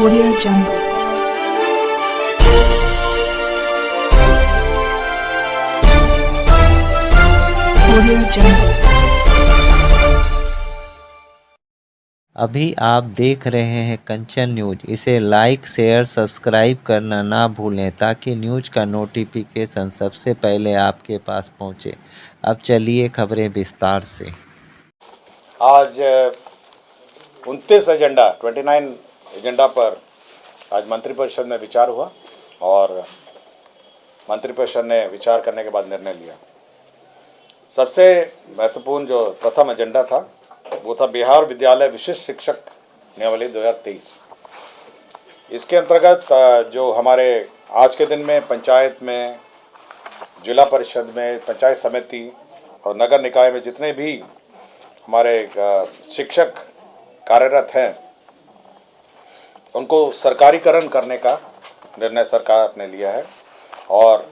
Audio Jungle. Audio Jungle. अभी आप देख रहे हैं कंचन न्यूज। इसे लाइक शेयर सब्सक्राइब करना ना भूलें ताकि न्यूज का नोटिफिकेशन सबसे पहले आपके पास पहुंचे। अब चलिए खबरें विस्तार से। आज 29 एजेंडा पर आज मंत्रिपरिषद में विचार हुआ और मंत्रिपरिषद ने विचार करने के बाद निर्णय लिया। सबसे महत्वपूर्ण जो प्रथम एजेंडा था वो था बिहार विद्यालय विशिष्ट शिक्षक नियमावली 2023। इसके अंतर्गत जो हमारे आज के दिन में पंचायत में, जिला परिषद में, पंचायत समिति और नगर निकाय में जितने भी हमारे शिक्षक कार्यरत हैं उनको सरकारीकरण करने का निर्णय सरकार ने लिया है और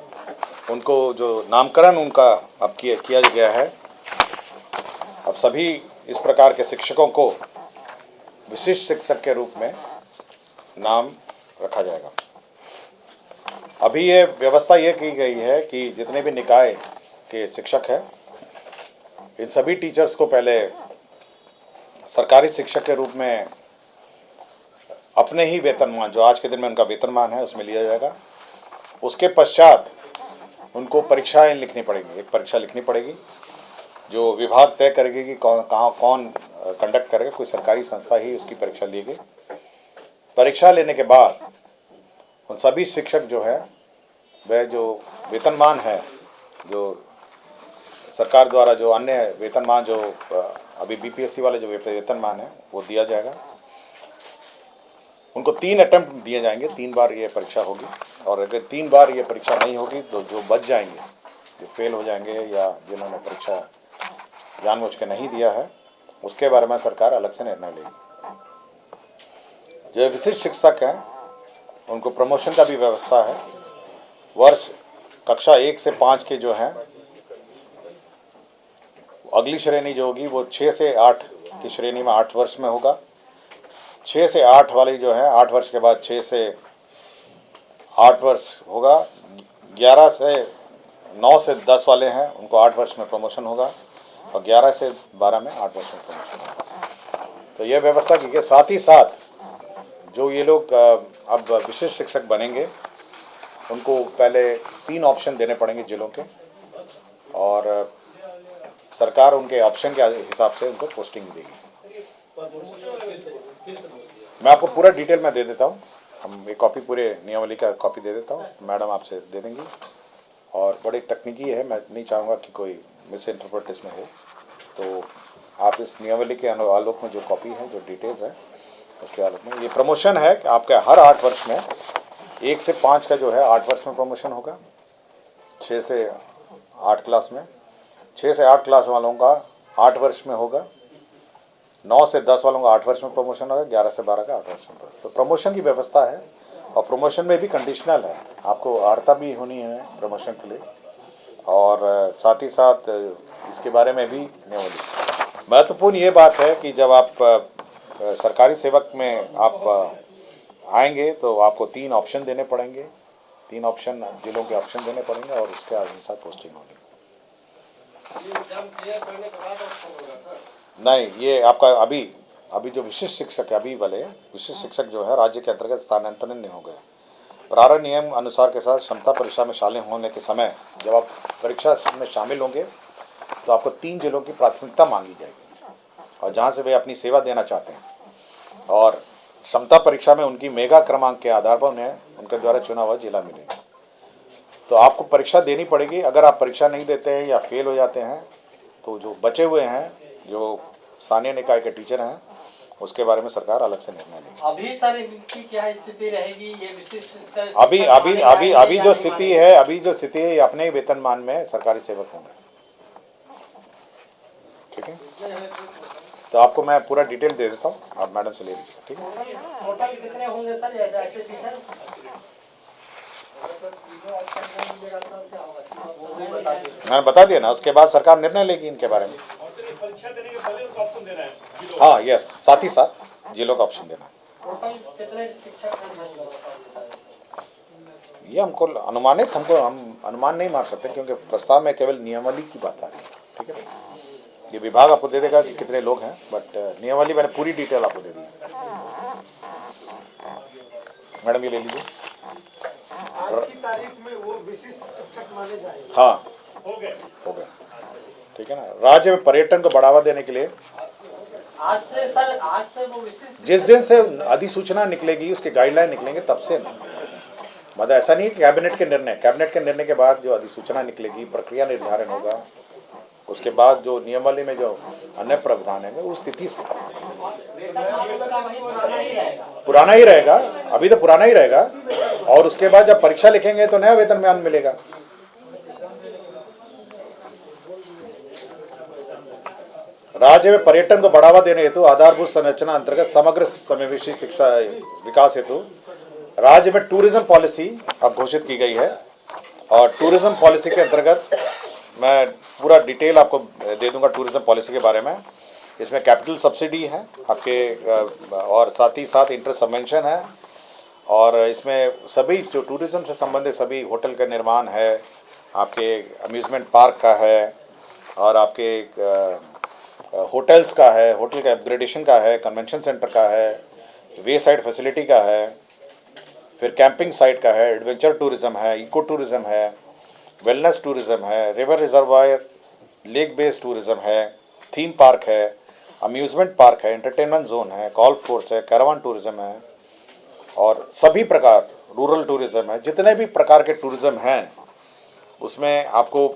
उनको जो नामकरण उनका अब किया गया है। अब सभी इस प्रकार के शिक्षकों को विशिष्ट शिक्षक के रूप में नाम रखा जाएगा। अभी ये व्यवस्था ये की गई है कि जितने भी निकाय के शिक्षक हैं इन सभी टीचर्स को पहले सरकारी शिक्षक के रूप में अपने ही वेतनमान, जो आज के दिन में उनका वेतनमान है, उसमें लिया जाएगा। उसके पश्चात उनको परीक्षाएं लिखनी पड़ेंगी। एक परीक्षा लिखनी पड़ेगी जो विभाग तय करेगी कि कौन कंडक्ट करेगा। कोई सरकारी संस्था ही उसकी परीक्षा लेगी। परीक्षा लेने के बाद उन सभी शिक्षक जो है वह जो वेतनमान है, जो सरकार द्वारा जो अन्य वेतनमान जो अभी बीपीएससी वाले जो वेतनमान है वो दिया जाएगा। उनको 3 अटेम्प्ट दिए जाएंगे, 3 बार ये परीक्षा होगी और अगर 3 बार ये परीक्षा नहीं होगी तो जो बच जाएंगे, जो फेल हो जाएंगे या जिन्होंने परीक्षा जानबूझ के नहीं दिया है, उसके बारे में सरकार अलग से निर्णय लेगी। जो विशिष्ट शिक्षक हैं उनको प्रमोशन का भी व्यवस्था है। वर्ष कक्षा 1 से 5 के जो हैं अगली श्रेणी जो होगी वो 6 से 8 की श्रेणी में 8 वर्ष में होगा। 6 से 8 वाली जो है 8 वर्ष के बाद 6 से 8 वर्ष होगा। 11 से 9 से 10 वाले हैं उनको 8 वर्ष में प्रमोशन होगा और 11 से 12 में 8 वर्ष में प्रमोशन होगा। तो ये व्यवस्था की गई। साथ ही साथ जो ये लोग अब विशिष्ट शिक्षक बनेंगे उनको पहले 3 ऑप्शन देने पड़ेंगे जिलों के और सरकार उनके ऑप्शन के हिसाब से उनको पोस्टिंग देगी। मैं आपको पूरा डिटेल में दे देता हूँ। हम एक कॉपी पूरे नियमावली का कॉपी दे देता हूँ, मैडम आपसे दे देंगी। और बड़ी तकनीकी है, मैं नहीं चाहूँगा कि कोई मिस इंटरप्रेट इसमें हो। तो आप इस नियमावली के आलोक में जो कॉपी है, जो डिटेल्स है उसके आलोक में ये प्रमोशन है कि आपके हर 8 वर्ष में 1 से 5 का जो है 8 वर्ष में प्रमोशन होगा। 6 से 8 क्लास में 6 से 8 क्लास वालों का 8 वर्ष में होगा। 9 से 10 वालों का 8 वर्ष में प्रमोशन होगा। 11 से 12 का 8 वर्ष में। तो प्रमोशन की व्यवस्था है और प्रमोशन में भी कंडीशनल है। आपको अर्हता भी होनी है प्रमोशन के लिए और साथ ही साथ इसके बारे में भी नियमावली। महत्वपूर्ण ये बात है कि जब आप सरकारी सेवक में आप आएंगे तो आपको 3 ऑप्शन देने पड़ेंगे। 3 ऑप्शन जिलों के ऑप्शन देने पड़ेंगे और उसके अनुसार पोस्टिंग होगी। नहीं, ये आपका अभी जो विशिष्ट शिक्षक है, अभी वाले विशिष्ट शिक्षक जो है राज्य के अंतर्गत स्थानांतरण नहीं हो गए। प्रारंभ नियम अनुसार के साथ क्षमता परीक्षा में शामिल होने के समय जब आप परीक्षा में शामिल होंगे तो आपको 3 जिलों की प्राथमिकता मांगी जाएगी और जहां से वे अपनी सेवा देना चाहते हैं और क्षमता परीक्षा में उनकी मेगा क्रमांक के आधार पर उन्हें उनके द्वारा चुना हुआ जिला मिलेगा। तो आपको परीक्षा देनी पड़ेगी। अगर आप परीक्षा नहीं देते हैं या फेल हो जाते हैं तो जो बचे हुए हैं, जो स्थानीय निकाय के टीचर हैं, उसके बारे में सरकार अलग से निर्णय लेगी। अभी सर इनकी क्या स्थिति रहेगी? ये विशिष्ट अभी जो स्थिति है ये अपने ही वेतनमान में सरकारी सेवक होंगे। ठीक है, तो आपको मैं पूरा डिटेल दे देता हूँ, आप मैडम से ले लीजिए। ठीक है, टोटल कितने होंगे सर ऐसे टीचर? मैंने बता दिया ना, उसके बाद सरकार निर्णय लेगी इनके बारे में। हाँ, यस, साथ ही साथ जिलों का ऑप्शन देना है। टोटल कितने कितने शिक्षक हैं? ये हमको हम अनुमान नहीं मार सकते, क्योंकि प्रस्ताव में केवल नियमावली की बात आ रही है। ठीक है, ये विभाग आपको दे देगा कि कितने लोग हैं, बट नियमावली मैंने पूरी डिटेल आपको दे दी है। मैडम ये ले लीजिए। आज की तारीख में वो विशिष्ट शिक्षक माने जाएंगे। हाँ, हो गया। ठीक है ना। राज्य में पर्यटन को बढ़ावा देने के लिए आज से वो विशिष्ट जिस दिन से अधिसूचना निकलेगी, उसके गाइडलाइन निकलेंगे, तब से ना, मतलब ऐसा नहीं कि कैबिनेट के निर्णय के बाद जो अधिसूचना निकलेगी, प्रक्रिया निर्धारण होगा, उसके बाद जो नियमावली में जो अन्य प्रावधान है उस स्थिति से पुराना ही रहेगा। अभी तो पुराना ही रहेगा, और उसके बाद जब परीक्षा लिखेंगे तो नया वेतनमान मिलेगा। राज्य में पर्यटन को बढ़ावा देने हेतु आधारभूत संरचना अंतर्गत समग्र समावेशी शिक्षा विकास हेतु राज्य में टूरिज्म पॉलिसी अब घोषित की गई है। और टूरिज्म पॉलिसी के अंतर्गत मैं पूरा डिटेल आपको दे दूंगा टूरिज्म पॉलिसी के बारे में। इसमें कैपिटल सब्सिडी है आपके, और साथ ही साथ इंटरेस्ट सबवेंशन है, और इसमें सभी जो टूरिज्म से संबंधित सभी होटल का निर्माण है, आपके अम्यूज़मेंट पार्क का है, और आपके होटल्स का है, होटल का अपग्रेडेशन का है, कन्वेंशन सेंटर का है, वे साइड फैसिलिटी का है, फिर कैंपिंग साइट का है, एडवेंचर टूरिज्म है, इको टूरिज्म है, वेलनेस टूरिज्म है, river reservoir lake based tourism है, थीम पार्क है, अम्यूज़मेंट पार्क है, एंटरटेनमेंट जोन है, गोल्फ कोर्स है, कैरावान टूरिज्म है, और सभी प्रकार रूरल टूरिज्म है। जितने भी प्रकार के टूरिज्म हैं उसमें आपको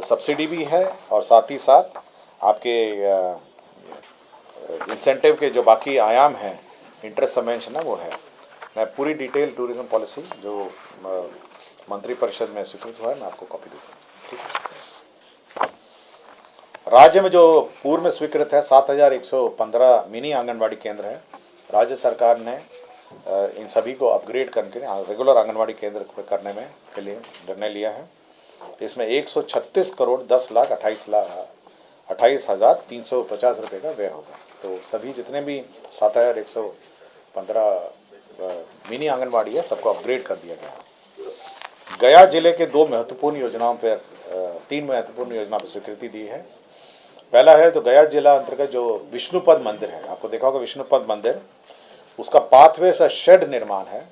सब्सिडी भी है, और साथ ही साथ आपके इंसेंटिव के जो बाकी आयाम हैं, इंटरेस्ट सबवेंशन है, वो है। मैं पूरी डिटेल टूरिज्म पॉलिसी जो मंत्रिपरिषद में स्वीकृत हुआ है, मैं आपको कॉपी दूँगा। ठीक है। राज्य में जो पूर्व में स्वीकृत है 7115 मिनी आंगनबाड़ी केंद्र है। राज्य सरकार ने इन सभी को अपग्रेड करके रेगुलर आंगनबाड़ी केंद्र करने में के लिए निर्णय लिया है। इसमें 136 करोड़ 28,350 रुपये का व्यय होगा। तो सभी जितने भी 7115 मिनी आंगनबाड़ी है, सबको अपग्रेड कर दिया गया है। गया जिले के 2 महत्वपूर्ण योजनाओं पर 3 महत्वपूर्ण योजना पर स्वीकृति दी है। पहला है तो गया जिला अंतर्गत जो विष्णुपद मंदिर है, आपको देखा होगा विष्णुपद मंदिर, उसका पाथवे सा शेड निर्माण है,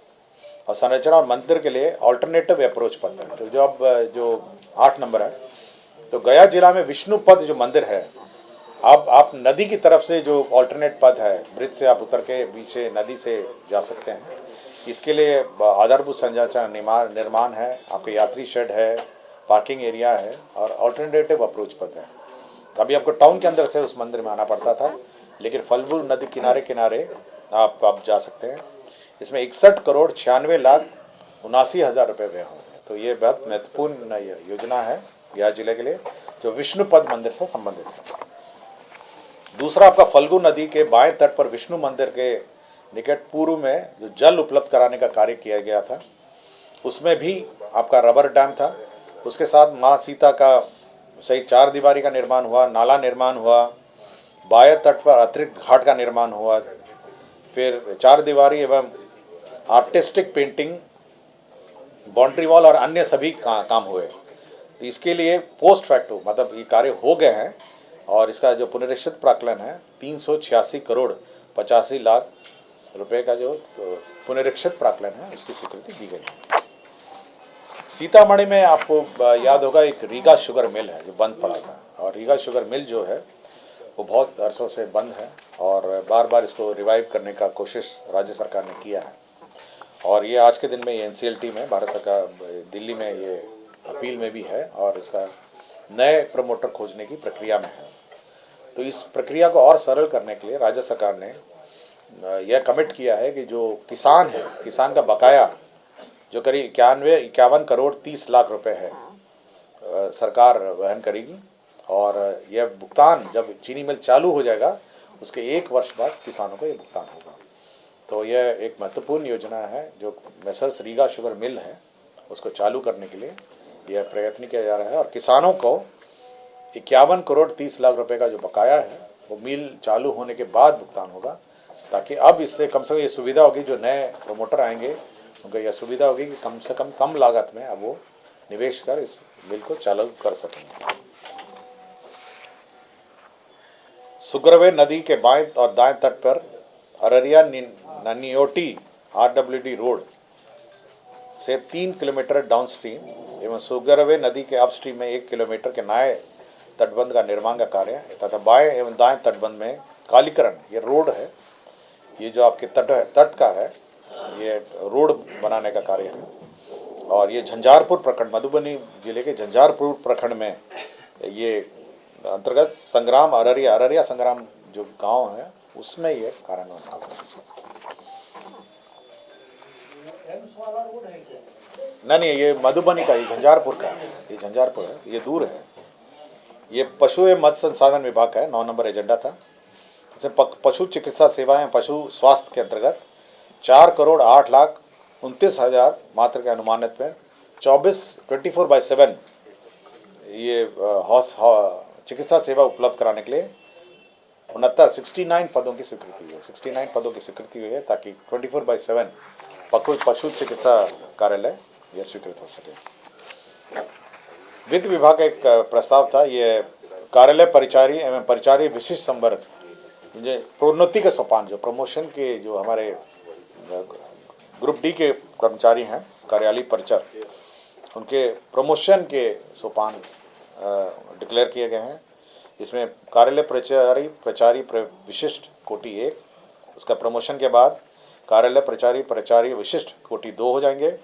और संरचना और मंदिर के लिए ऑल्टरनेटिव अप्रोच पथ है। तो जो अब जो 8 नंबर है, तो गया जिला में विष्णुपद जो मंदिर है, अब आप नदी की तरफ से जो ऑल्टरनेट पथ है, ब्रिज से आप उतर के पीछे नदी से जा सकते हैं। इसके लिए आधारभूत संरचना निर्माण है, आपके यात्री शेड है, पार्किंग एरिया है, और ऑल्टरनेटिव अप्रोच पथ है। अभी आपको टाउन के अंदर से उस मंदिर में आना पड़ता था, लेकिन फल्गु नदी किनारे आप जा सकते हैं। इसमें 61 करोड़ 96,79,000 रुपये व्यय होंगे। तो ये बहुत महत्वपूर्ण योजना है गया जिले के लिए, जो विष्णुपद मंदिर से संबंधित है। दूसरा आपका फल्गु नदी के बाएं तट पर विष्णु मंदिर के निकट पूर्व में जो जल उपलब्ध कराने का कार्य किया गया था, उसमें भी आपका रबर डैम था। उसके साथ माँ सीता का सही 4 दीवारी का निर्माण हुआ, नाला निर्माण हुआ, बाएं तट पर अतिरिक्त घाट का निर्माण हुआ, फिर 4 दीवारी एवं आर्टिस्टिक पेंटिंग, बाउंड्री वॉल और अन्य सभी काम हुए। तो इसके लिए पोस्ट फैक्टो मतलब ये कार्य हो गए हैं, और इसका जो पुनरीक्षित प्राक्कलन है 386 करोड़ 85 लाख रुपए का जो पुनरीक्षित प्राक्कलन है, उसकी स्वीकृति दी गई है। सीतामढ़ी में आपको याद होगा एक रीगा शुगर मिल है जो बंद पड़ा था, और रीगा शुगर मिल जो है वो बहुत अरसों से बंद है, और बार बार इसको रिवाइव करने का कोशिश राज्य सरकार ने किया है। और ये आज के दिन में ये NCLT में भारत सरकार दिल्ली में ये अपील में भी है, और इसका नए प्रमोटर खोजने की प्रक्रिया में है। तो इस प्रक्रिया को और सरल करने के लिए राज्य सरकार ने यह कमिट किया है कि जो किसान है, किसान का बकाया जो करीब 51 करोड़ 30 लाख रुपए है, सरकार वहन करेगी। और यह भुगतान जब चीनी मिल चालू हो जाएगा उसके 1 वर्ष बाद किसानों को यह भुगतान होगा। तो यह एक महत्वपूर्ण योजना है जो मैसर्स रीगा शुगर मिल है उसको चालू करने के लिए यह प्रयत्न किया जा रहा है। और किसानों को 51 करोड़ 30 लाख रुपए का जो बकाया है वो मिल चालू होने के बाद भुगतान होगा। ताकि अब इससे कम से कम ये सुविधा होगी, जो नए प्रमोटर आएंगे उनको यह सुविधा होगी कि कम से कम लागत में अब वो निवेश कर इस मिल को चालू कर सकेंगे। सुग्रवे नदी के बाएं और दाएं तट पर अररिया ननियोटी RWD रोड से 3 किलोमीटर डाउनस्ट्रीम एवं सुग्रवे नदी के अपस्ट्रीम में 1 किलोमीटर के नए तटबंध का निर्माण का कार्य है तथा बाएं एवं दाएं तटबंध में कालीकरण, ये रोड है, ये जो आपके तट का है, ये रोड बनाने का कार्य है। और ये झंझारपुर प्रखंड, मधुबनी जिले के झंझारपुर प्रखंड में ये अंतर्गत संग्राम अररिया संग्राम जो गांव है उसमें ये कार्यान्वयन होगा। नहीं, ये मधुबनी का, ये झंझारपुर का, ये झंझारपुर है, ये दूर है। ये पशु एवं मत्स्य संसाधन विभाग का है, 9 नंबर एजेंडा था। पशु चिकित्सा सेवाएं पशु स्वास्थ्य के अंतर्गत 4,08,29,000 मात्र के अनुमानित में 24/7 ये चिकित्सा सेवा उपलब्ध कराने के लिए 69 पदों की स्वीकृति हुई है। 69 पदों की स्वीकृति हुई है ताकि 24/7 पशु चिकित्सा कार्यालय यह स्वीकृत हो सके। वित्त विभाग का एक प्रस्ताव था, ये कार्यालय परिचारी एवं परिचारी विशिष्ट संवर्ग, प्रोन्नति के सोपान, जो प्रमोशन के जो हमारे ग्रुप डी के कर्मचारी हैं, कार्यालय परिचर, उनके प्रमोशन के सोपान डिक्लेयर किए गए हैं। इसमें कार्यालय प्रचारी विशिष्ट कोटि 1, उसका प्रमोशन के बाद कार्यालय प्रचारी विशिष्ट कोटि 2 हो जाएंगे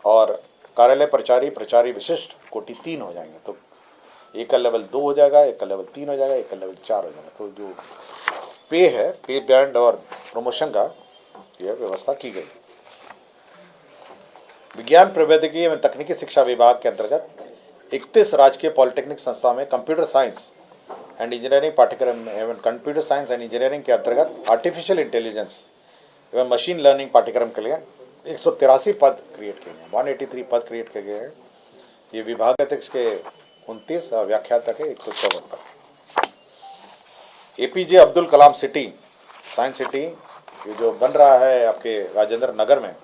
और कार्यालय प्रचारी विशिष्ट कोटि 3 हो जाएंगे। तो एक का लेवल 2 हो जाएगा, एक का लेवल 3 हो जाएगा, एक का लेवल 4 हो जाएगा। तो जो पे है, पे बैंड और प्रमोशन का यह व्यवस्था की गई। विज्ञान प्रौद्योगिकी एवं तकनीकी शिक्षा विभाग के अंतर्गत 31 राजकीय पॉलिटेक्निक संस्था में कंप्यूटर साइंस एंड इंजीनियरिंग पाठ्यक्रम एवं कंप्यूटर साइंस एंड इंजीनियरिंग के अंतर्गत आर्टिफिशियल इंटेलिजेंस एवं मशीन लर्निंग पाठ्यक्रम के लिए 183 पद क्रिएट किए गए, 183 पद क्रिएट किए गए हैं। ये विभाग अध्यक्ष के 29 और व्याख्याता के 154 पद। APJ Abdul Kalam city, science city, ये जो बन रहा है आपके राजेंद्र नगर में,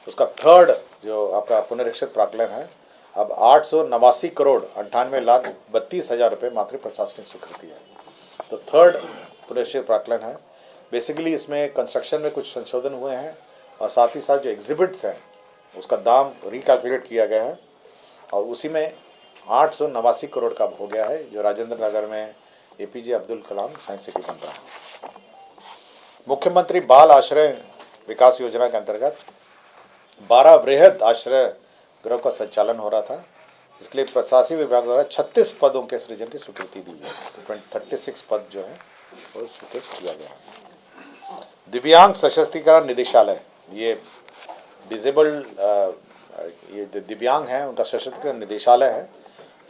उसका 3rd जो आपका पुनरीक्षित प्राक्कलन है, अब 889,98,32,000 रुपये मात्र प्रशासनिक स्वीकृति है। तो 3rd पुनरीक्षित प्राक्कलन है। बेसिकली इसमें कंस्ट्रक्शन में कुछ संशोधन हुए हैं और साथ ही साथ जो एग्जिबिट्स हैं उसका दाम रिकैलकुलेट किया गया है और उसी में 889 करोड़ का हो गया है, जो राजेंद्र नगर में APJ Abdul Kalam science city बन रहा है। मुख्यमंत्री बाल आश्रय विकास योजना के अंतर्गत 12 वृहद आश्रय गृह का संचालन हो रहा था। इसके लिए प्रशासनिक विभाग द्वारा 36 पदों के सृजन की स्वीकृति दी गई। 36 पद जो है वो स्वीकृत किया गया है। दिव्यांग सशक्तिकरण निदेशालय, ये डिजेबल्ड ये दिव्यांग हैं उनका सशक्तिकरण निदेशालय है,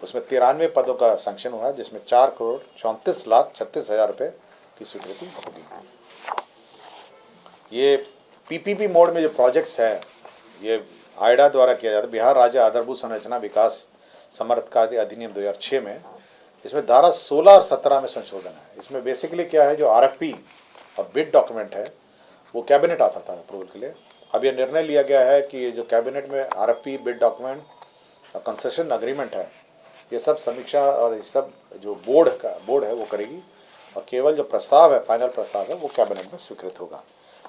उसमें 93 पदों का सैंक्शन हुआ है, जिसमें 4,34,36,000 रुपये की स्वीकृति होगी। ये PPP मोड में जो प्रोजेक्ट्स हैं ये आइडा द्वारा किया जाता है, बिहार राज्य आधारभूत संरचना विकास समर्थकादि अधिनियम 2006 में। इसमें धारा 16 और 17 में संशोधन है। इसमें बेसिकली क्या है, जो RFP और बिड डॉक्यूमेंट है वो कैबिनेट आता था अप्रूवल के लिए। अब यह निर्णय लिया गया है कि ये जो कैबिनेट में RFP, बिड डॉक्यूमेंट और कंसेशन अग्रीमेंट है, ये सब समीक्षा और ये सब जो बोर्ड है वो करेगी और केवल जो प्रस्ताव है, फाइनल प्रस्ताव है, वो कैबिनेट में स्वीकृत होगा।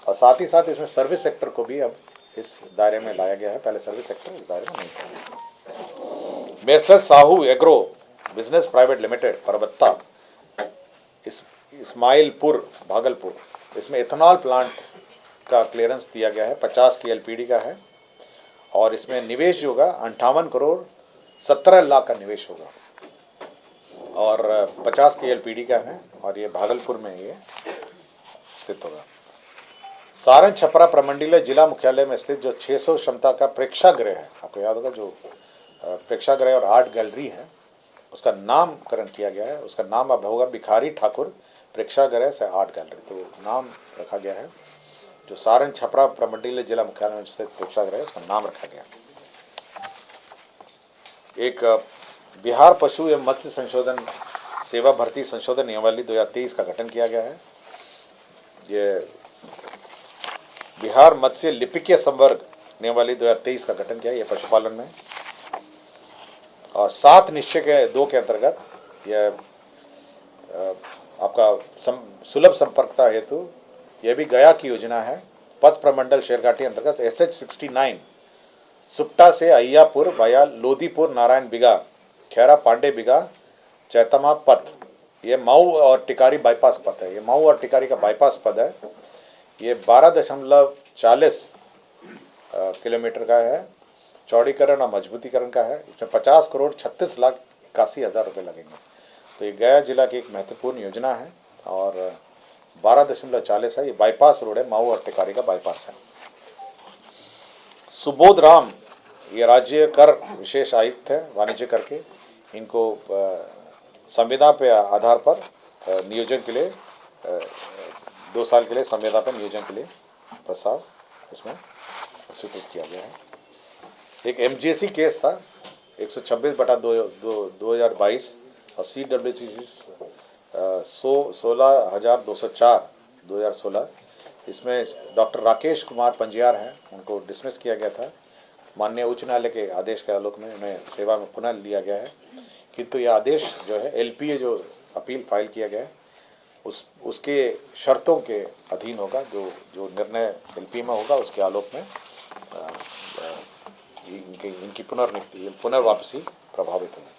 और साथ ही साथ इसमें सर्विस सेक्टर को भी अब इस दायरे में लाया गया है, पहले सर्विस सेक्टर इस दायरे में नहीं था। Messrs Sahu agro business private limited Parbatta Ismailpur Bhagalpur, इसमें इथेनॉल प्लांट का क्लियरेंस दिया गया है, 50 की LPD का है और इसमें निवेश होगा 58 करोड़ 17 लाख का निवेश होगा और 50 की LPD का है और ये भागलपुर में ये स्थित होगा। सारण छपरा प्रमंडलीय जिला मुख्यालय में स्थित जो 600 क्षमता का प्रेक्षागृह है, आपको याद होगा, जो प्रेक्षागृह और आर्ट गैलरी है, उसका नामकरण किया गया है। उसका नाम अब होगा भिखारी ठाकुर प्रेक्षागृह से आर्ट गैलरी, तो नाम रखा गया है। जो सारण छपरा प्रमंडलीय जिला मुख्यालय में स्थित प्रेक्षागृह है, उसका नाम रखा गया। एक बिहार पशु एवं मत्स्य संशोधन सेवा भर्ती संशोधन नियमावली 2023 का गठन किया गया है, ये बिहार मत्स्य लिपिकीय संवर्ग नियमावली 2023 का गठन किया, ये पशुपालन में। और 7 निश्चय के 2 के अंतर्गत यह आपका सुलभ संपर्कता हेतु यह भी गया की योजना है। पथ प्रमंडल शेरघाटी अंतर्गत SH69 सुप्टा से अय्यापुर वाया लोदीपुर नारायण बिगा खैरा पांडे बिगा चैतमा पथ, ये मऊ और टिकारी बाईपास पथ है। ये मऊ और टिकारी का बाईपास पथ है। ये 12.40 किलोमीटर का है, चौड़ीकरण और मजबूतीकरण का है। इसमें 50,36,81,000 रुपये लगेंगे। तो ये गया जिला की एक महत्वपूर्ण योजना है और 12.40 है। ये बाईपास रोड है, मऊ और टिकारी का बाईपास है। सुबोध राम ये राज्य कर विशेष आयुक्त है वाणिज्य कर के, इनको संविदा पे आधार पर नियोजन के लिए 2 साल के लिए संविदा पर नियोजन के लिए प्रस्ताव इसमें स्वीकृत किया गया है। एक MJC केस था 126/2022 और CWC 16,204 2016, इसमें डॉक्टर राकेश कुमार पंजियार हैं, उनको डिसमिस किया गया था। माननीय उच्च न्यायालय के आदेश के आलोक में उन्हें सेवा में पुनः लिया गया है, किंतु यह आदेश जो है LPA जो अपील फाइल किया गया है उसके शर्तों के अधीन होगा। जो निर्णय LPA में होगा उसके आलोक में इनकी पुनर्वापसी प्रभावित होगी।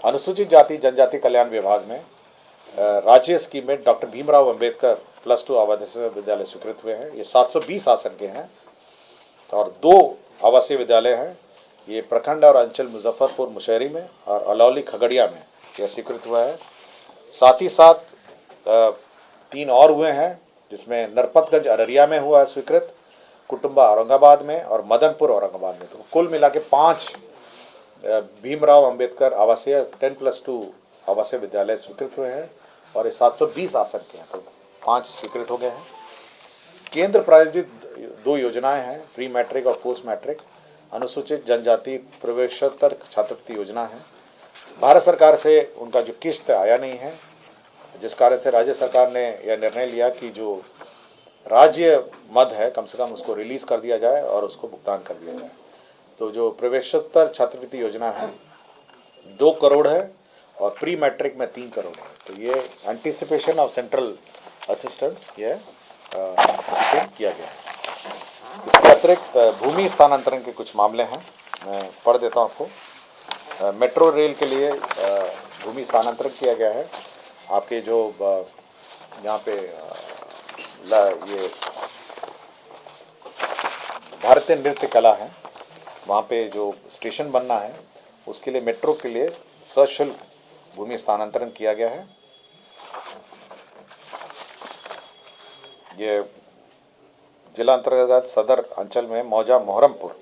अनुसूचित जाति जनजाति कल्याण विभाग में राज्य स्कीम में डॉक्टर भीमराव अंबेडकर +2 आवासीय विद्यालय स्वीकृत हुए हैं। ये 720 आसन के हैं और 2 आवासीय विद्यालय हैं। ये प्रखंड और अंचल मुजफ्फरपुर मुशहरी में और अलौली खगड़िया में यह स्वीकृत हुआ है। साथ ही साथ 3 और हुए हैं, जिसमें नरपतगंज अररिया में हुआ है स्वीकृत, कुटुंबा औरंगाबाद में और मदनपुर औरंगाबाद में। तो कुल मिला के 5 भीमराव अंबेडकर आवासीय 10+2 आवासीय विद्यालय स्वीकृत हुए हैं और ये 720 आसन के हैं, तो 5 स्वीकृत हो गए हैं। केंद्र प्रायोजित 2 योजनाएं हैं, प्री मैट्रिक और पोस्ट मैट्रिक अनुसूचित जनजाति प्रवेशोत्तर छात्रवृत्ति योजना है। भारत सरकार से उनका जो किस्त आया नहीं है, जिस कारण से राज्य सरकार ने यह निर्णय लिया कि जो राज्य मद है कम से कम उसको रिलीज कर दिया जाए और उसको भुगतान कर दिया जाए। तो जो प्रवेशोत्तर छात्रवृत्ति योजना है 2 करोड़ है और प्री मैट्रिक में 3 करोड़ है। तो ये एंटीसिपेशन ऑफ सेंट्रल असिस्टेंस ये किया गया है। इसके अतिरिक्त भूमि स्थानांतरण के कुछ मामले हैं, मैं पढ़ देता हूँ आपको। मेट्रो रेल के लिए भूमि स्थानांतरण किया गया है। आपके जो यहाँ पे ये भारतीय नृत्य कला है, वहाँ पे जो स्टेशन बनना है उसके लिए मेट्रो के लिए सशुल्क भूमि स्थानांतरण किया गया है। ये जिला अंतर्गत सदर अंचल में मौजा मोहरमपुर,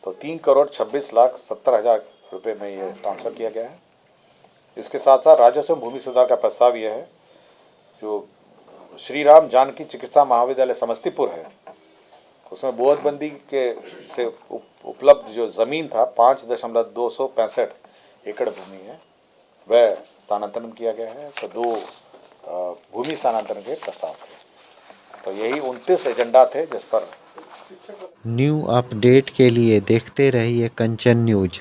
तो 3,26,70,000 रुपये में ये ट्रांसफ़र किया गया है। इसके साथ साथ राजस्व भूमि सुधार का प्रस्ताव ये है, जो श्री राम जानकी चिकित्सा महाविद्यालय समस्तीपुर है, उसमें बोधबंदी के से उपलब्ध जो ज़मीन था 5.265 एकड़ भूमि है, वह स्थानांतरण किया गया है। तो 2 भूमि स्थानांतरण के प्रस्ताव थे। तो यही 29 एजेंडा थे जिस पर न्यू अपडेट के लिए देखते रहिए कंचन न्यूज।